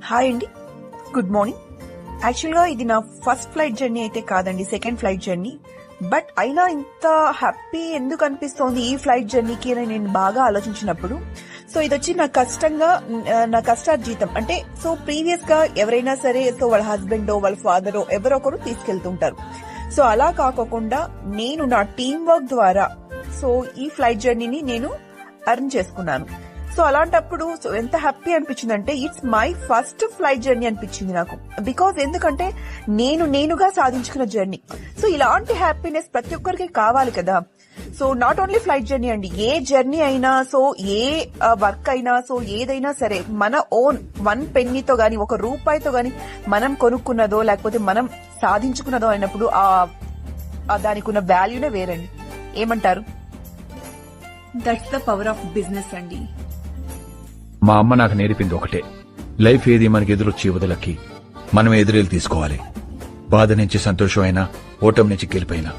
Hi అండి, good morning. యాక్చువల్గా ఇది నా ఫస్ట్ ఫ్లైట్ జర్నీ అయితే కాదండి, సెకండ్ ఫ్లైట్ జర్నీ. బట్ అయినా ఇంత హ్యాపీ ఎందుకు అనిపిస్తోంది ఈ ఫ్లైట్ జర్నీకి అని నేను బాగా ఆలోచించినప్పుడు, సో ఇది వచ్చి నా కష్టార్జితం. అంటే సో ప్రీవియస్ గా ఎవరైనా సరే సో వాళ్ళ హస్బెండ్ వాళ్ళ ఫాదర్ ఎవరో ఒకరు తీసుకెళ్తుంటారు. సో అలా కాకుండా నేను నా టీం వర్క్ ద్వారా సో ఈ ఫ్లైట్ జర్నీని నేను అర్న్ చేసుకున్నాను. సో అలాంటప్పుడు సో ఎంత హ్యాపీ అనిపించిందంటే it's my first flight journey అనిపించింది నాకు. బికాజ్ ఎందుకంటే నేనుగా సాధించుకున్న జర్నీ. సో ఇలాంటి హ్యాపీనెస్ ప్రతి ఒక్కరికి కావాలి కదా. So not only flight journey అండి, ఏ జర్నీ అయినా సో ఏ వర్క్ అయినా సో ఏదైనా సరే మన ఓన్ 1 పెన్నీతో గాని 1 రూపాయితో గాని మనం కొనుక్కున్నదో లేకపోతే మనం సాధించుకున్నదో అయినప్పుడు దానికి ఉన్న వాల్యూనే వేరండి. ఏమంటారు? That's the power of business అండి. మా అమ్మ నాకు నేర్పింది ఒకటే, లైఫ్ ఏది మనకి ఎదురొచ్చి వదలకి మనం ఎదురేలు తీసుకోవాలి. బాధ నుంచి సంతోషం అయినా, ఓటమి నుంచి గెలిపైనా